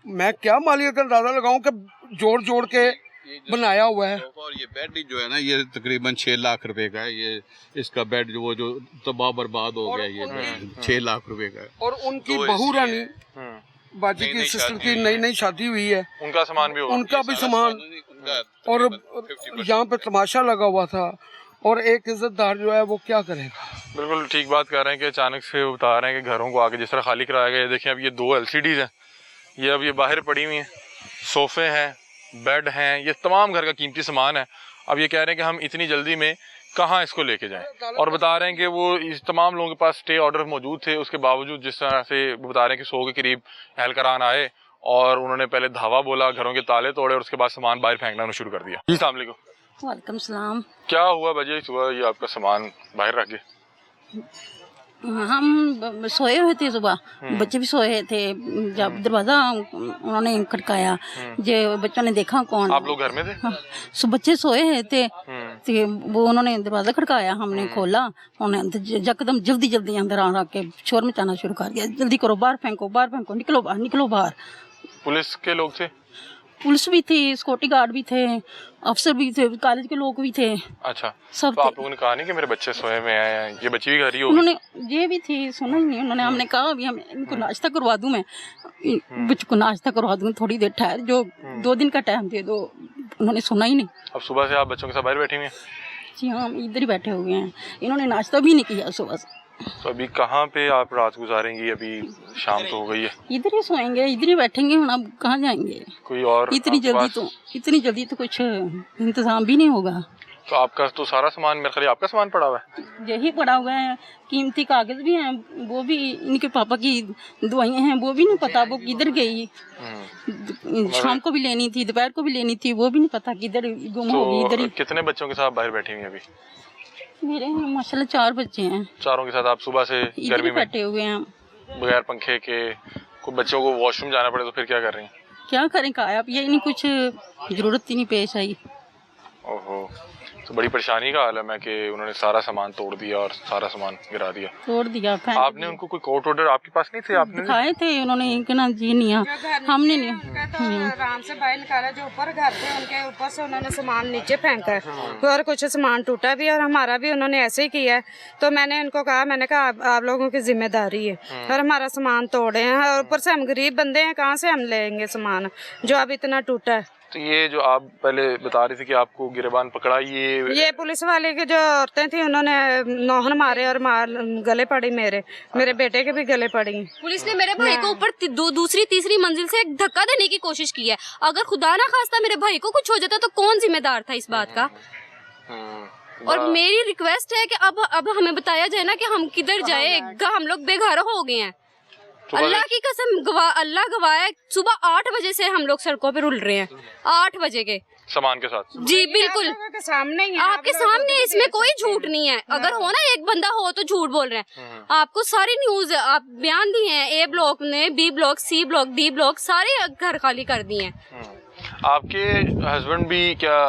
मैं क्या मालियत का अंदाजा लगाऊं कि जोड़ जोड़ के बनाया हुआ है। और ये बेड जो है ना, ये तकरीबन 6 लाख रुपए का है। ये इसका बेड जो तबाह बर्बाद हो गया, ये बेड 6 लाख रुपए का है। और उनकी बहू रानी बाजी की सिस्टर की नई शादी हुई है, उनका सामान भी होगा, उनका भी सामान। और यहाँ पे तमाशा लगा हुआ था, और एक इज्जतदार जो है वो क्या करेगा। बिल्कुल ठीक बात कर रहे हैं कि अचानक से बता रहे हैं कि घरों को आगे जिस तरह खाली कराया गया है। देखिए अब ये 2 LCDs हैं, ये अब ये बाहर पड़ी हुई हैं, सोफे हैं, बेड हैं, ये तमाम घर का कीमती सामान है। अब ये कह रहे हैं कि हम इतनी जल्दी में कहाँ इसको लेके जाएं, और बता रहे हैं कि वो इस तमाम लोगों के पास स्टे ऑर्डर मौजूद थे। उसके बावजूद जिस तरह से वो बता रहे हैं कि 100 के करीब एहलकारान आए और उन्होंने पहले धावा बोला, घरों के ताले तोड़े और उसके बाद सामान बाहर फेंकना शुरू कर दिया। जी अस्सलाम वालेकुम। वालेकुम सलाम। क्या हुआ वजह सुबह ये आपका सामान बाहर रख गए? हम सोए हुए थे सुबह, बच्चे भी सोए थे। जब दरवाजा उन्होंने खटकाया, जो बच्चों ने देखा कौन। आप लोग घर में थे? हाँ, बच्चे सोए हुए थे, तो वो उन्होंने दरवाजा खटकाया, हमने खोला, उन्होंने यकदम जल्दी अंदर आ के शोर मचाना शुरू कर दिया, जल्दी करो, बाहर फेंको, निकलो बाहर। पुलिस के लोग थे? पुलिस भी थी, सिक्योरिटी गार्ड भी थे, अफसर भी थे, कॉलेज के लोग भी थे। अच्छा, सब तो आप लोगों ने कहा नहीं कि मेरे बच्चे सोए में आए हैं, ये बच्ची भी घर ही होगी? उन्होंने ये भी थी, सुना ही नहीं उन्होंने। हमने कहा अभी हम इनको नाश्ता करवा दूं, मैं बच्चों को नाश्ता करवा दूं, थोड़ी देर ठहर, जो 2 दिन का टाइम दे दो। उन्होंने सुना ही नहीं। अब सुबह से आप बच्चों के साथ बाहर बैठी हुई हैं? जी हाँ, इधर ही बैठे हुए हैं, इन्होंने नाश्ता भी नहीं किया सुबह से। तो अभी कहाँ पे आप रात गुजारेंगी? अभी शाम तो हो गई है। इधर ही सोएंगे, इधर ही बैठेंगे, हम अब कहाँ जाएंगे? कोई और इतनी जल्दी तो कुछ इंतजाम भी नहीं होगा। तो आपका तो सारा सामान, मेरे ख्याल आपका सामान पड़ा हुआ है? यही पड़ा हुआ है, कीमती कागज भी हैं, वो भी इनके पापा की दवाइयाँ हैं, वो भी नहीं पता वो किधर गई। शाम को भी लेनी थी, दोपहर को भी लेनी थी, वो भी नहीं पता किधर गुम होगी। इधर ही। कितने बच्चों के साथ बाहर बैठी हुई हैं अभी? मेरे माशाल्लाह 4 बच्चे हैं। चारों के साथ आप सुबह से गर्मी में बैठे हुए हैं, बगैर पंखे के? कोई बच्चों को वॉशरूम जाना पड़े तो फिर क्या कर रही हैं? क्या करें, कहा अब यही नहीं, कुछ जरूरत ही नहीं पेश आई। ओहो, तो बड़ी परेशानी का हाल है मैं कि उन्होंने सारा सामान तोड़ दिया और सारा सामान गिरा दिया। तोड़ दिया। आपने उनको कोई कोर्ट ऑर्डर आपके पास नहीं थे? आपने दिखाए थे, उन्होंने कहना जी नहीं, हमने नहीं। तो आराम से बाहर निकाला, जो ऊपर घर थे उनके ऊपर से उन्होंने सामान नीचे फेंका है, और कुछ सामान टूटा भी और हमारा भी उन्होंने ऐसे ही किया है। तो मैंने उनको कहा, मैंने कहा आप लोगों की जिम्मेदारी है, और हमारा सामान तोड़े हैं, और ऊपर से हम गरीब बंदे हैं, कहाँ से हम लेंगे सामान जो अब इतना टूटा है। तो ये जो आप पहले बता रही थी कि आपको गिरबान पकड़ा, ये पुलिस वाले की जो औरतें थी उन्होंने नौहन मारे और गले पड़ी, मेरे बेटे के भी गले पड़ी। पुलिस ने मेरे भाई को ऊपर दूसरी तीसरी मंजिल से एक धक्का देने की कोशिश की है। अगर खुदा ना खास्ता मेरे भाई को कुछ हो जाता तो कौन जिम्मेदार था इस बात का? और मेरी रिक्वेस्ट है कि अब हमें बताया जाए ना कि हम किधर जाए, हम लोग बेघर हो गए हैं। अल्लाह की कसम, अल्लाह गवाह है, सुबह 8 बजे से हम लोग सड़कों पे रुल रहे हैं, 8 बजे के सामान के साथ। जी बिल्कुल, आपके सामने, इसमें कोई झूठ नहीं है। अगर हो ना एक बंदा हो तो झूठ बोल रहे हैं। आपको सारी न्यूज आप बयान दिए हैं, A ब्लॉक ने, B block, C block, D block, सारे घर खाली कर दिए हैं। आपके हस्बैंड भी क्या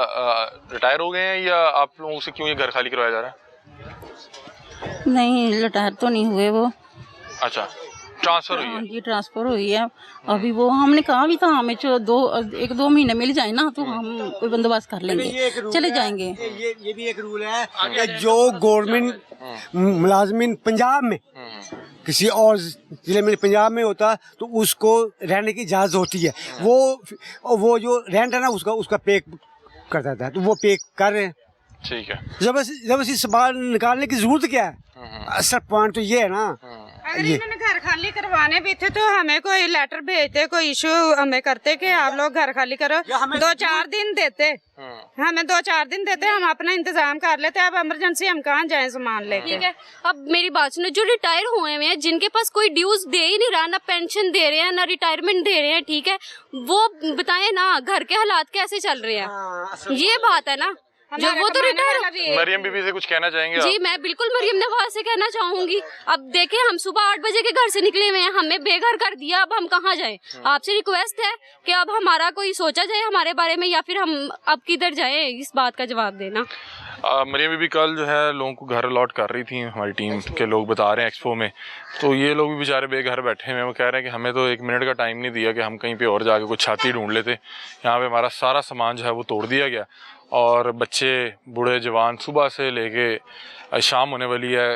रिटायर हो गए हैं, या आप लोगों से क्यों ये घर खाली करवाया जा रहा है? नहीं, रिटायर तो नहीं हुए वो। अच्छा, ट्रांसफर हुई है? जी ट्रांसफर हुई है। अभी वो हमने कहा भी था, हमें जो 1-2 महीने मिल जाए ना तो हम कोई बंदोबस्त कर लेंगे, चले जाएंगे। ये भी एक रूल है कि जो गवर्नमेंट मुलाजमिन पंजाब में किसी और जिले में पंजाब में होता तो उसको रहने की इजाजत होती है, वो जो रेंट है ना उसका पे करता था, तो वो पे कर रहे हैं। ठीक है, जबरदस्ती सामान निकालने की जरूरत क्या है? असल पॉइंट तो ये है ना, अगर इन्होंने घर खाली करवाने भी थे तो हमें कोई लेटर भेजते, कोई इशू हमें करते कि आप लोग घर खाली करो, 2-4 दिन देते, हमें 2-4 दिन देते, हम अपना इंतजाम कर लेते। अब इमरजेंसी हम कहाँ जाएं सामान लेके? ठीक है, अब मेरी बात सुनो, जो रिटायर हुए हुए हैं, जिनके पास कोई ड्यूज दे ही नहीं रहा, ना पेंशन दे रहे हैं ना रिटायरमेंट दे रहे हैं, ठीक है, वो बताएं ना घर के हालात कैसे चल रहे हैं, ये बात है ना। जो वो तो रिटायर। मरियम बीबी से कुछ कहना चाहेंगे? जी मैं बिल्कुल मरियम नवाज से कहना चाहूंगी। अब देखें, हम सुबह 8 बजे के घर से निकले हुए हैं, हमें बेघर कर दिया, अब हम कहाँ जाएं? आपसे रिक्वेस्ट है कि अब हमारा कोई सोचा जाए हमारे बारे में, या फिर हम अब किधर जाएं, इस बात का जवाब देना। मरियम बीबी कल जो है लोगों को घर अलॉट कर रही थी, हमारी टीम के लोग बता रहे हैं एक्सपो में, तो ये लोग भी बेचारे बेघर बैठे हुए हैं। वो कह रहे हैं कि हमें तो 1 मिनट का टाइम नहीं दिया कि हम कहीं पे और जाके कुछ छाती ढूंढ लेते। यहाँ पे हमारा सारा सामान जो है वो तोड़ दिया गया और बच्चे बूढ़े जवान सुबह से लेके शाम होने वाली है